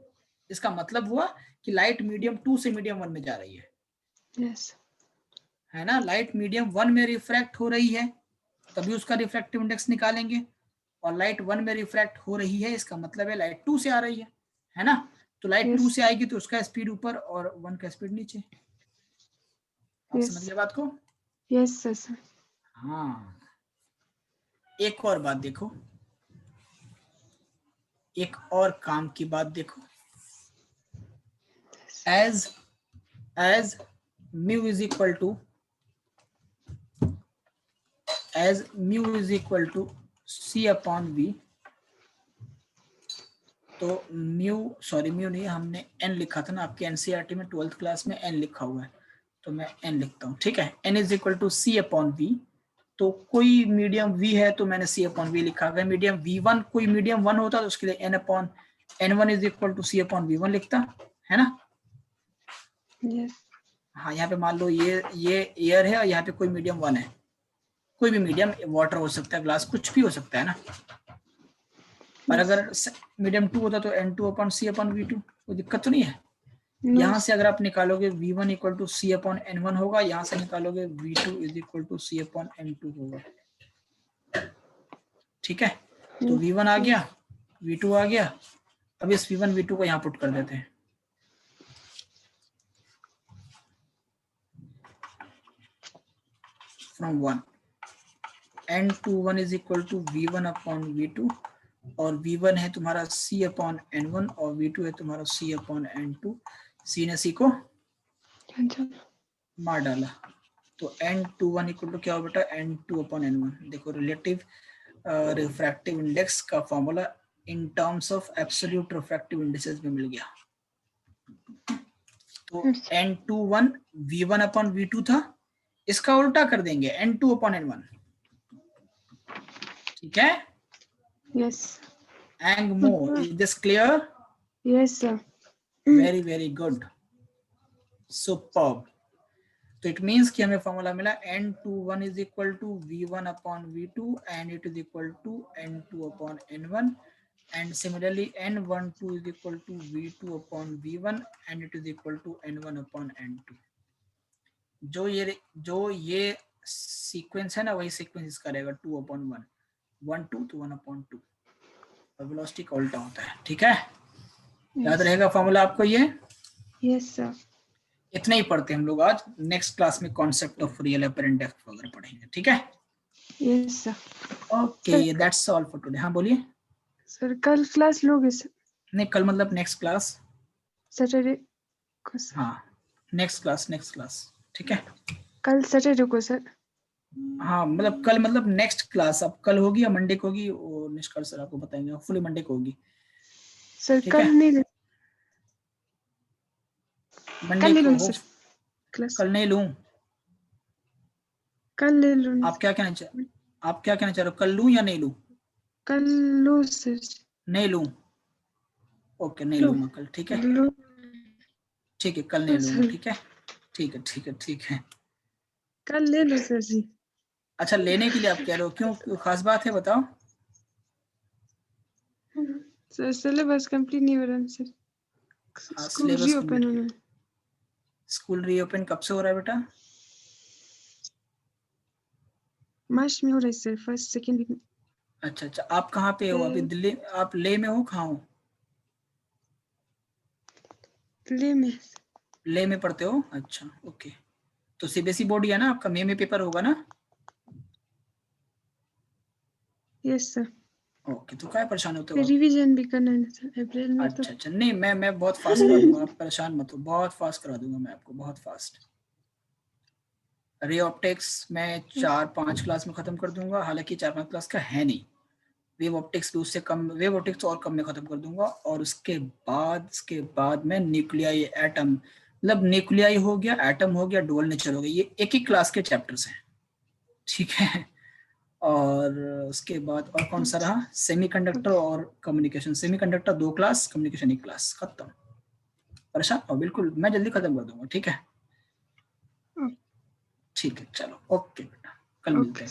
इसका मतलब हुआ कि लाइट मीडियम 2 से मीडियम 1 में जा रही यस है ना। लाइट मीडियम 1 में रिफ्रैक्ट हो रही है तभी उसका रिफ्रैक्टिव इंडेक्स निकालेंगे, और लाइट 1 में रिफ्रैक्ट हो रही है इसका मतलब है लाइट 2 से आ रही है ना। तो लाइट 2 यस से आएगी तो उसका स्पीड ऊपर और 1 का स्पीड नीचे। आप समझ यस गए बात को? Yes sir. हाँ, एक और बात देखो, एक और काम की बात देखो। As mu is equal to C upon we, तो म्यू नहीं, हमने एन लिखा था ना आपके एनसीईआरटी में 12th क्लास में, एन लिखा हुआ है तो मैं एन लिखता हूँ, ठीक है। N is equal to C upon we, तो कोई मीडियम वी है तो मैंने सी अपॉन वी लिखा। अगर मीडियम वी वन, कोई मीडियम वन होता तो उसके लिए n upon N one is equal to C upon v one लिखता, है ना। यस हाँ, यहाँ पे मान लो ये एयर है और यहाँ पे कोई मीडियम वन है, कोई भी मीडियम, वाटर हो सकता है, ग्लास, कुछ भी हो सकता है ना। और यस अगर मीडियम टू होता तो N two upon c upon we two, कोई दिक्कत तो नहीं है। नो यहाँ से अगर आप निकालोगे v one equal to C upon N one होगा, यहाँ से निकालोगे v two is equal to C upon N two होगा, ठीक है। तो वी वन आ गया, वी टू आ गया। अब इस वी वन वी टू को यहाँ पुट कर देते हैं। From one, N two one is equal to we one upon we two, और वी वन है तुम्हारा सी अपॉन एन वन और वी टू है तुम्हारा C upon N two. C ने सी को मार डाला, तो N two one equal to क्या हो बेटा, N two upon N one. देखो रिलेटिव रिफ्रैक्टिव इंडेक्स का formula in terms of absolute refractive indices में मिल गया। तो N two one v one upon we two था, इसका उल्टा कर देंगे n two upon N one, ठीक है। यस एंग मो, is this clear? Yes sir. Very very good, superb. तो इट मीन्स कि हमें फॉर्मूला मिला n two one is equal to we one upon we two and it is equal to n two upon N one, and similarly n12 is equal to v2 upon v1 and it is equal to n1 upon n2। जो ये sequence है ना, वही sequence इसका रहेगा 2 upon 1, 1 2 तो 1 upon 2, और velocity का उल्टा होता है, ठीक है। याद रहेगा फॉर्मूला आपको ये? Yes sir. इतना ही पढ़ते हम लोग आज, नेक्स्ट क्लास में concept of real apparent depth वगैरह पढ़ेंगे, ठीक है। Yes sir. Okay, that's all for today. हाँ बोलिए। सर कल क्लास लोगे सर? नहीं, कल मतलब नेक्स्ट क्लास, सैटरडे को सर? हाँ नेक्स्ट क्लास, ठीक है। कल सैटरडे को सर? हाँ मतलब कल, मतलब नेक्स्ट क्लास अब कल होगी या मंडे को होगी, वो निष्कर्ष सर आपको बताएंगे, फुली मंडे को होगी, सर। ठीक कल है। नहीं मंडे कल ले को लूँ हो, सर क्लास? कल नहीं लूं? कल ले लूँ। आप क्या कहना चाह रहे हो, कल लूं या नहीं लूं? कल लो सर। नहीं लूं, ओके नहीं लो लूंगा कल, ठीक है। लो ठीक है, कल नहीं लूंगा, सर। ठीक है। ठीक है। कल ले लो सर जी। अच्छा, लेने के लिए आप कह रहे हो, क्यों, कोई खास बात है बताओ। सर सिलेबस कंप्लीट नहीं हो रहा है सर। हाँ, स्कूल सिलेबस रीओपन कंप्लीट। होना। स्कूल रीओपन कब से हो रहा है बेटा? मार्च में हो रहा है सर, फर्स्ट सेकेंड वीक में। अच्छा, आप कहाँ पे हो अभी? दिल्ली, आप ले में हो, कहाँ हो? ले में। ले में पढ़ते हो, अच्छा ओके। तो सीबीएसई बोर्ड ही है ना आपका, मई में पेपर होगा ना? यस सर, ओके, तो क्या परेशान होते हो फिर आप? रिवीजन भी करना है ना सर अप्रैल में तो। अच्छा अच्छा, नहीं मैं बहुत फास्ट करा दूंगा, आप परेशान मत हो, बहुत फास्ट करा दूंगा मैं आपको, बहुत फास्ट। रे ऑप्टिक्स मैं 4-5 क्लास में खत्म कर दूंगा, हालांकि 4-5 क्लास का है नहीं। वेव ऑप्टिक्स भी उससे कम, वेव ऑप्टिक्स और कम में खत्म कर दूंगा, और उसके बाद मैं न्यूक्लियाई एटम, मतलब न्यूक्लियाई हो गया, एटम हो गया, डुअल नेचर हो गया, ये एक ही क्लास के चैप्टर्स हैं, ठीक है। और उसके बाद और कौन सा रहा, सेमीकंडक्टर और communication. Semiconductor 2 class, communication 1 class, खत्म। परेशान हो बिल्कुल, मैं जल्दी खत्म कर दूंगा, ठीक है। ठीक है चलो, ओके बेटा, कल मिलते हैं ओके फिर।